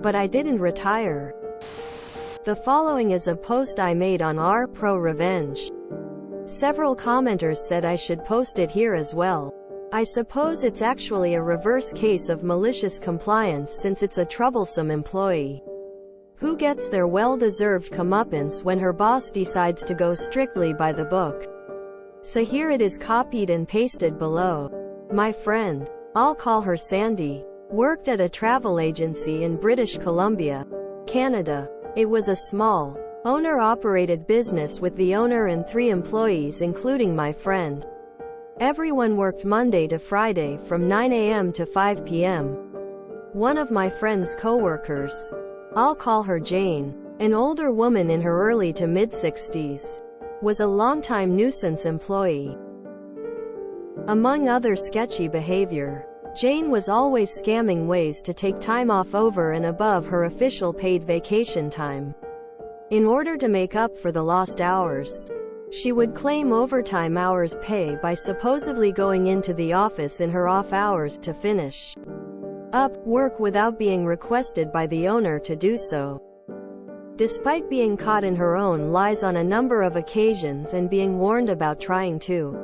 But I didn't retire. The following is a post I made on r/pro revenge. Several commenters said I should post it here as well. I suppose it's actually a reverse case of malicious compliance, since it's a troublesome employee who gets their well-deserved comeuppance when her boss decides to go strictly by the book. So here it is, copied and pasted below. My friend, I'll call her Sandy, worked at a travel agency in British Columbia, Canada. It was a small, owner-operated business with the owner and 3 employees including my friend. Everyone worked Monday to Friday from 9 a.m. to 5 p.m. One of my friend's co-workers, I'll call her Jane, an older woman in her early to mid-60s, was a longtime nuisance employee. Among other sketchy behavior, Jane was always scamming ways to take time off over and above her official paid vacation time. In order to make up for the lost hours, she would claim overtime hours pay by supposedly going into the office in her off hours to finish up work without being requested by the owner to do so. Despite being caught in her own lies on a number of occasions and being warned about trying to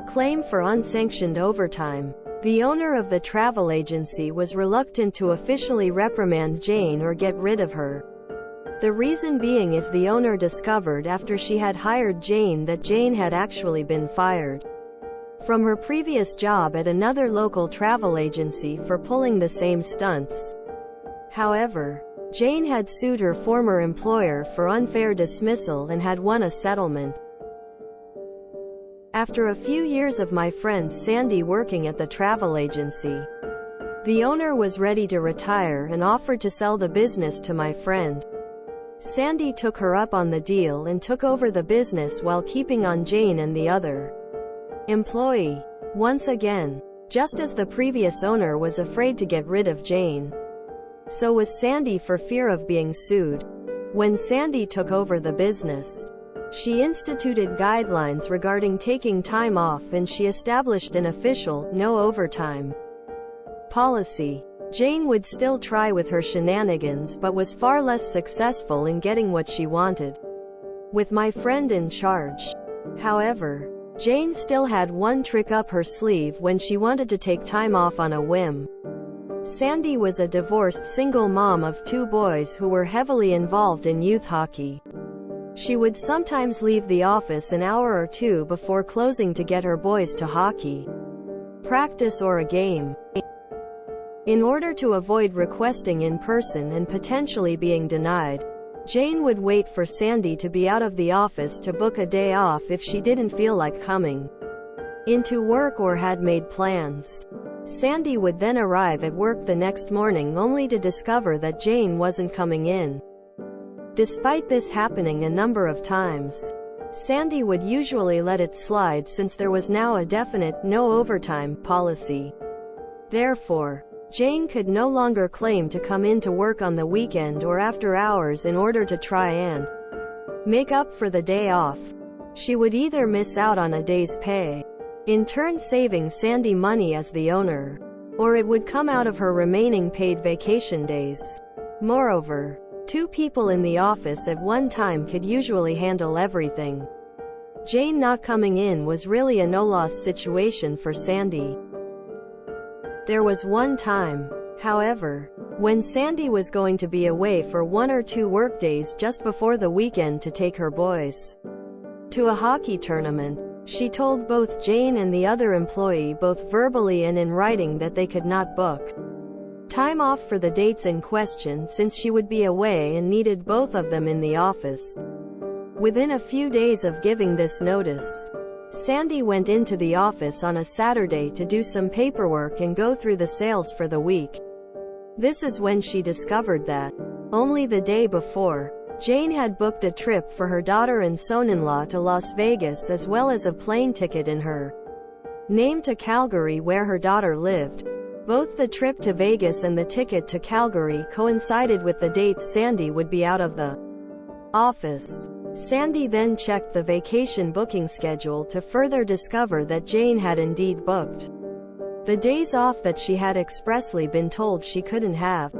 claim for unsanctioned overtime, the owner of the travel agency was reluctant to officially reprimand Jane or get rid of her. The reason being is the owner discovered after she had hired Jane that Jane had actually been fired from her previous job at another local travel agency for pulling the same stunts. However, Jane had sued her former employer for unfair dismissal and had won a settlement. After a few years of my friend Sandy working at the travel agency, the owner was ready to retire and offered to sell the business to my friend. Sandy took her up on the deal and took over the business while keeping on Jane and the other employee. Once again, just as the previous owner was afraid to get rid of Jane, so was Sandy for fear of being sued. When Sandy took over the business, she instituted guidelines regarding taking time off, and she established an official, no overtime policy. Jane would still try with her shenanigans but was far less successful in getting what she wanted, with my friend in charge. However, Jane still had one trick up her sleeve when she wanted to take time off on a whim. Sandy was a divorced single mom of 2 boys who were heavily involved in youth hockey. She would sometimes leave the office an hour or 2 before closing to get her boys to hockey practice or a game. In order to avoid requesting in person and potentially being denied, Jane would wait for Sandy to be out of the office to book a day off if she didn't feel like coming into work or had made plans. Sandy would then arrive at work the next morning only to discover that Jane wasn't coming in. Despite this happening a number of times, Sandy would usually let it slide since there was now a definite, no overtime policy. Therefore, Jane could no longer claim to come in to work on the weekend or after hours in order to try and make up for the day off. She would either miss out on a day's pay, in turn saving Sandy money as the owner, or it would come out of her remaining paid vacation days. Moreover, 2 people in the office at one time could usually handle everything. Jane not coming in was really a no-loss situation for Sandy. There was one time, however, when Sandy was going to be away for 1 or 2 workdays just before the weekend to take her boys to a hockey tournament. She told both Jane and the other employee both verbally and in writing that they could not book time off for the dates in question since she would be away and needed both of them in the office. Within a few days of giving this notice, Sandy went into the office on a Saturday to do some paperwork and go through the sales for the week. This is when she discovered that, only the day before, Jane had booked a trip for her daughter and son-in-law to Las Vegas as well as a plane ticket in her name to Calgary where her daughter lived. Both the trip to Vegas and the ticket to Calgary coincided with the dates Sandy would be out of the office. Sandy then checked the vacation booking schedule to further discover that Jane had indeed booked the days off that she had expressly been told she couldn't have.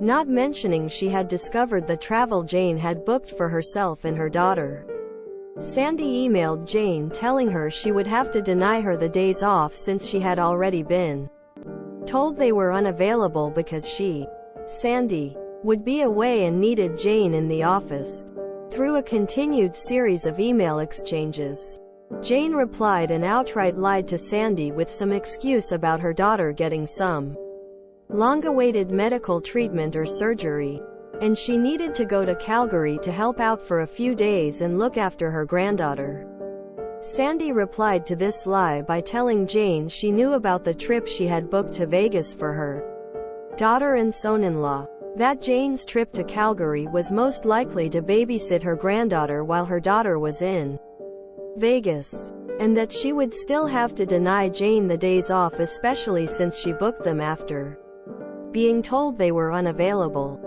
not mentioning she had discovered the travel Jane had booked for herself and her daughter. Sandy emailed Jane telling her she would have to deny her the days off since she had already been told they were unavailable because she, Sandy, would be away and needed Jane in the office. Through a continued series of email exchanges, Jane replied and outright lied to Sandy with some excuse about her daughter getting some long-awaited medical treatment or surgery, and she needed to go to Calgary to help out for a few days and look after her granddaughter. Sandy replied to this lie by telling Jane she knew about the trip she had booked to Vegas for her daughter and son-in-law, that Jane's trip to Calgary was most likely to babysit her granddaughter while her daughter was in Vegas, and that she would still have to deny Jane the days off, especially since she booked them after being told they were unavailable.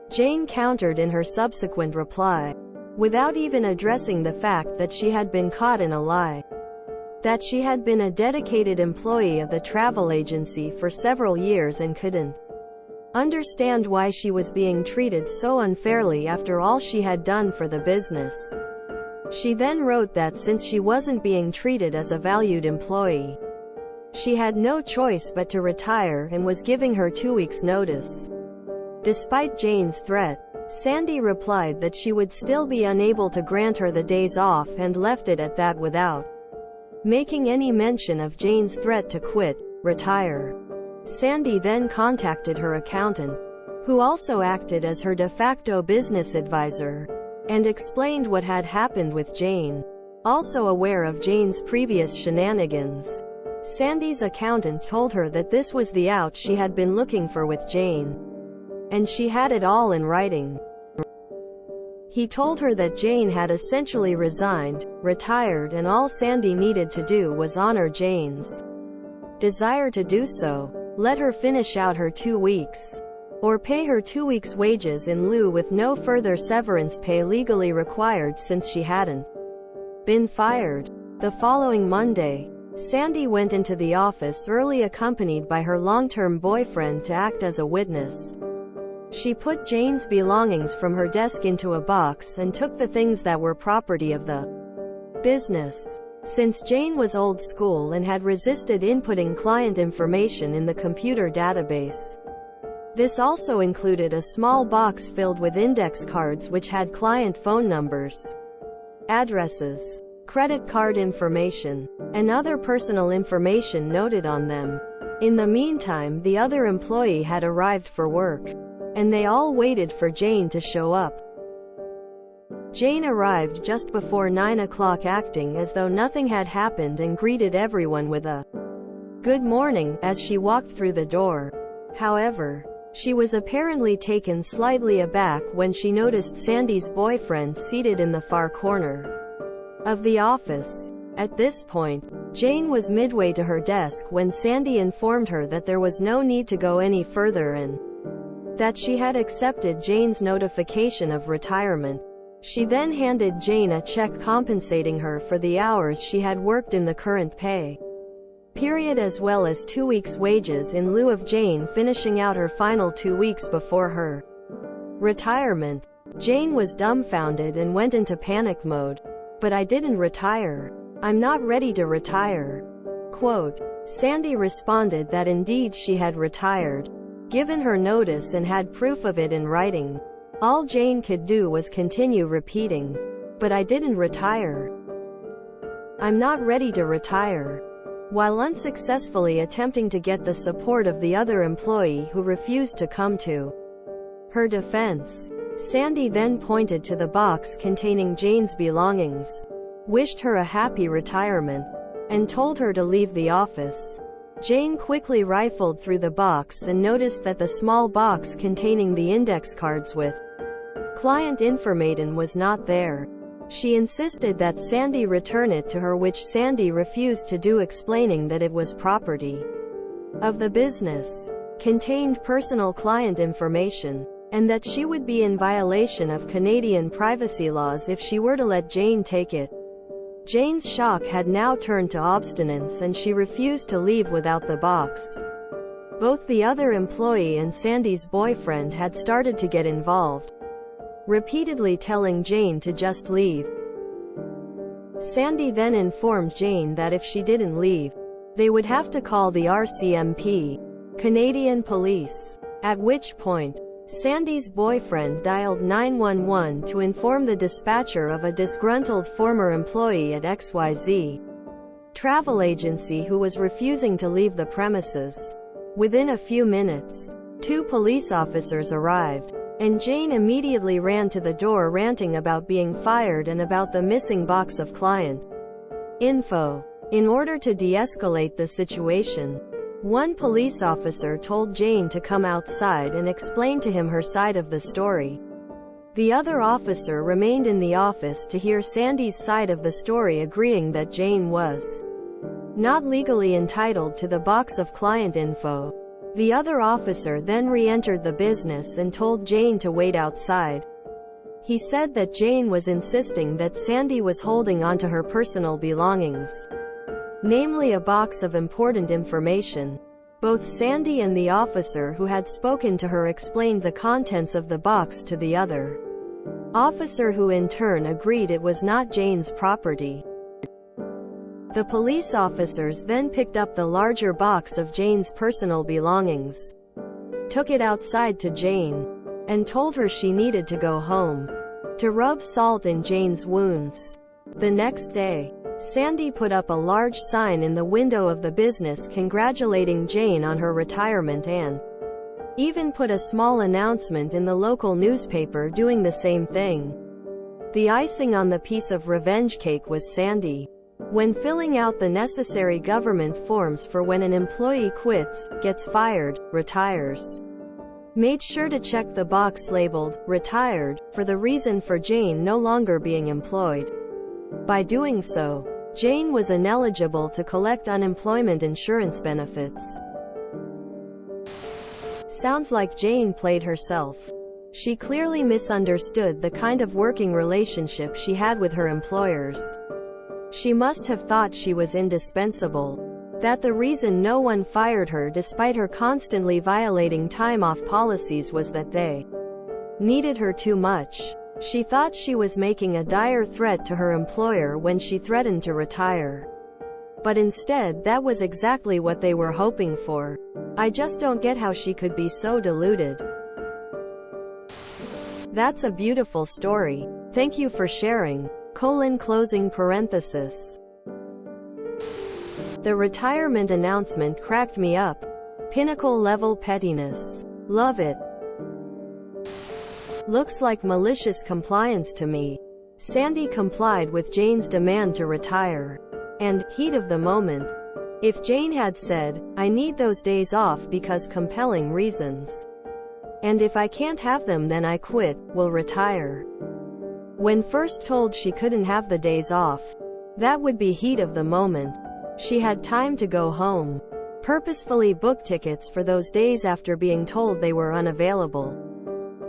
Jane countered in her subsequent reply, without even addressing the fact that she had been caught in a lie, that she had been a dedicated employee of the travel agency for several years and couldn't understand why she was being treated so unfairly after all she had done for the business. She then wrote that since she wasn't being treated as a valued employee, she had no choice but to retire and was giving her 2 weeks' notice. Despite Jane's threat, Sandy replied that she would still be unable to grant her the days off and left it at that without making any mention of Jane's threat to quit, retire. Sandy then contacted her accountant, who also acted as her de facto business advisor, and explained what had happened with Jane. Also aware of Jane's previous shenanigans, Sandy's accountant told her that this was the out she had been looking for with Jane, and she had it all in writing. He told her that Jane had essentially resigned, retired, and all Sandy needed to do was honor Jane's desire to do so, let her finish out her 2 weeks, or pay her 2 weeks' wages in lieu with no further severance pay legally required since she hadn't been fired. The following Monday, Sandy went into the office early accompanied by her long-term boyfriend to act as a witness. She put Jane's belongings from her desk into a box and took the things that were property of the business. Since Jane was old school and had resisted inputting client information in the computer database, this also included a small box filled with index cards which had client phone numbers, addresses, credit card information, and other personal information noted on them. In the meantime, the other employee had arrived for work, and they all waited for Jane to show up. Jane arrived just before 9 o'clock, acting as though nothing had happened, and greeted everyone with a "Good morning" as she walked through the door. However, she was apparently taken slightly aback when she noticed Sandy's boyfriend seated in the far corner of the office. At this point, Jane was midway to her desk when Sandy informed her that there was no need to go any further and that she had accepted Jane's notification of retirement. She then handed Jane a check compensating her for the hours she had worked in the current pay period, as well as 2 weeks' wages in lieu of Jane finishing out her final 2 weeks before her retirement. Jane was dumbfounded and went into panic mode. "But I didn't retire. I'm not ready to retire." Quote. Sandy responded that indeed she had retired, given her notice, and had proof of it in writing. All Jane could do was continue repeating, "But I didn't retire. I'm not ready to retire," while unsuccessfully attempting to get the support of the other employee who refused to come to her defense. Sandy then pointed to the box containing Jane's belongings, wished her a happy retirement, and told her to leave the office. Jane quickly rifled through the box and noticed that the small box containing the index cards with client information was not there. She insisted that Sandy return it to her, which Sandy refused to do, explaining that it was property of the business, contained personal client information, and that she would be in violation of Canadian privacy laws if she were to let Jane take it. Jane's shock had now turned to obstinance, and she refused to leave without the box. Both the other employee and Sandy's boyfriend had started to get involved, repeatedly telling Jane to just leave. Sandy then informed Jane that if she didn't leave, they would have to call the RCMP, Canadian Police. At which point, Sandy's boyfriend dialed 911 to inform the dispatcher of a disgruntled former employee at XYZ travel agency who was refusing to leave the premises. Within a few minutes, 2 police officers arrived, and Jane immediately ran to the door ranting about being fired and about the missing box of client info. In order to de-escalate the situation, one police officer told Jane to come outside and explain to him her side of the story. The other officer remained in the office to hear Sandy's side of the story, agreeing that Jane was not legally entitled to the box of client info. The other officer then re-entered the business and told Jane to wait outside. He said that Jane was insisting that Sandy was holding onto her personal belongings, namely a box of important information. Both Sandy and the officer who had spoken to her explained the contents of the box to the other officer, who in turn agreed it was not Jane's property. The police officers then picked up the larger box of Jane's personal belongings, took it outside to Jane, and told her she needed to go home to rub salt in Jane's wounds. The next day, Sandy put up a large sign in the window of the business congratulating Jane on her retirement and even put a small announcement in the local newspaper doing the same thing. The icing on the piece of revenge cake was Sandy, when filling out the necessary government forms for when an employee quits, gets fired, retires, made sure to check the box labeled "retired" for the reason for Jane no longer being employed. By doing so, Jane was ineligible to collect unemployment insurance benefits. Sounds like Jane played herself. She clearly misunderstood the kind of working relationship she had with her employers. She must have thought she was indispensable, that the reason no one fired her despite her constantly violating time-off policies was that they needed her too much. She thought she was making a dire threat to her employer when she threatened to retire. But instead, that was exactly what they were hoping for. I just don't get how she could be so deluded. That's a beautiful story. Thank you for sharing. Closing parenthesis. The retirement announcement cracked me up. Pinnacle level pettiness. Love it. Looks like malicious compliance to me. Sandy complied with Jane's demand to retire. And, heat of the moment. If Jane had said, "I need those days off because compelling reasons, and if I can't have them then I quit, will retire," when first told she couldn't have the days off, that would be heat of the moment. She had time to go home, purposefully book tickets for those days after being told they were unavailable,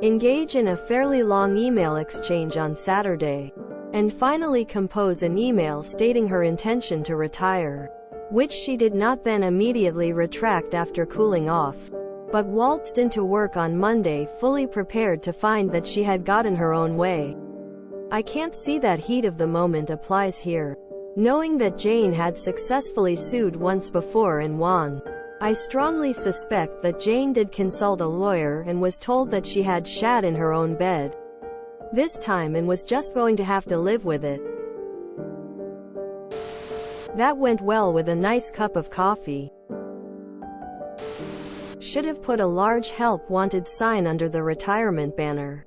engage in a fairly long email exchange on Saturday, and finally compose an email stating her intention to retire, which she did not then immediately retract after cooling off, but waltzed into work on Monday fully prepared to find that she had gotten her own way. I can't see that heat of the moment applies here. Knowing that Jane had successfully sued once before and won, I strongly suspect that Jane did consult a lawyer and was told that she had shat in her own bed this time and was just going to have to live with it. That went well with a nice cup of coffee. Should have put a large help wanted sign under the retirement banner.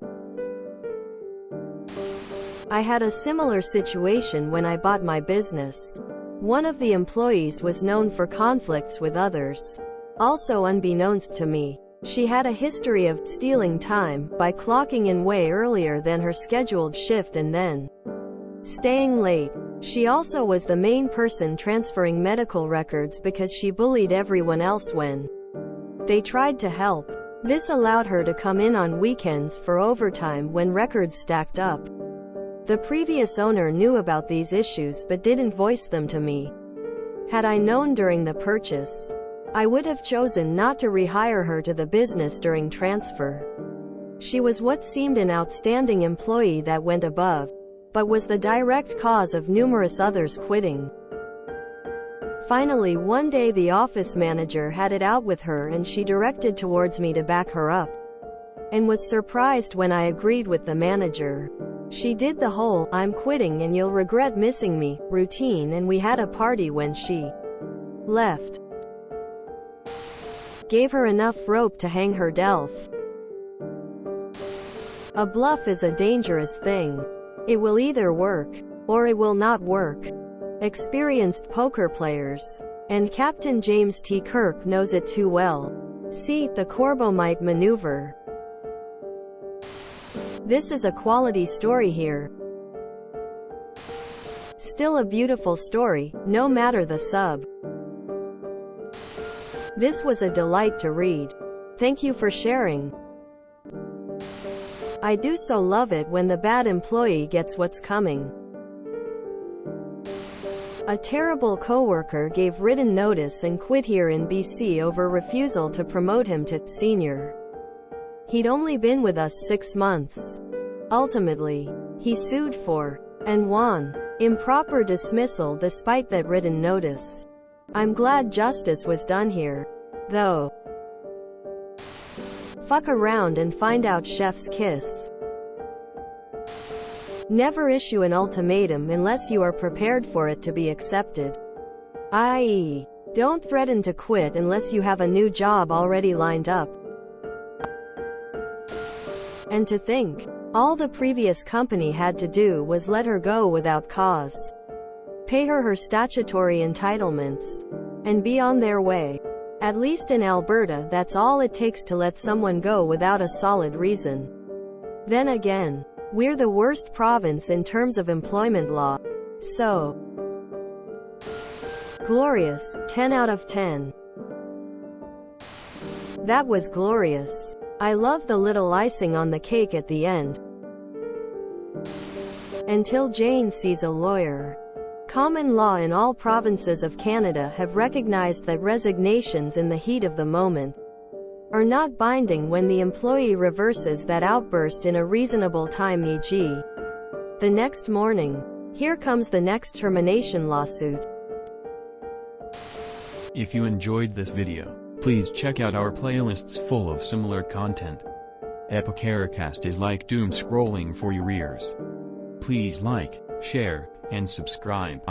I had a similar situation when I bought my business. One of the employees was known for conflicts with others. Also unbeknownst to me, she had a history of stealing time by clocking in way earlier than her scheduled shift and then staying late. She also was the main person transferring medical records because she bullied everyone else when they tried to help. This allowed her to come in on weekends for overtime when records stacked up. The previous owner knew about these issues but didn't voice them to me. Had I known during the purchase, I would have chosen not to rehire her to the business during transfer. She was what seemed an outstanding employee that went above, but was the direct cause of numerous others quitting. Finally, one day the office manager had it out with her and she directed towards me to back her up, and was surprised when I agreed with the manager. She did the whole, "I'm quitting and you'll regret missing me" routine, and we had a party when she left. Gave her enough rope to hang her delf. A bluff is a dangerous thing. It will either work, or it will not work. Experienced poker players, and Captain James T. Kirk knows it too well. See, the Corbomite maneuver. This is a quality story here. Still a beautiful story, no matter the sub. This was a delight to read. Thank you for sharing. I do so love it when the bad employee gets what's coming. A terrible coworker gave written notice and quit here in BC over refusal to promote him to senior. He'd only been with us 6 months. Ultimately, he sued for, and won, improper dismissal despite that written notice. I'm glad justice was done here, though. Fuck around and find out chef's kiss. Never issue an ultimatum unless you are prepared for it to be accepted. I.e., don't threaten to quit unless you have a new job already lined up. And to think, all the previous company had to do was let her go without cause, pay her her statutory entitlements, and be on their way. At least in Alberta, that's all it takes to let someone go without a solid reason. Then again, we're the worst province in terms of employment law. So glorious, 10 out of 10. That was glorious. I love the little icing on the cake at the end. Until Jane sees a lawyer. Common law in all provinces of Canada have recognized that resignations in the heat of the moment are not binding when the employee reverses that outburst in a reasonable time, e.g. the next morning. Here comes the next termination lawsuit. If you enjoyed this video, please check out our playlists full of similar content. Epicaricast is like doom scrolling for your ears. Please like, share, and subscribe.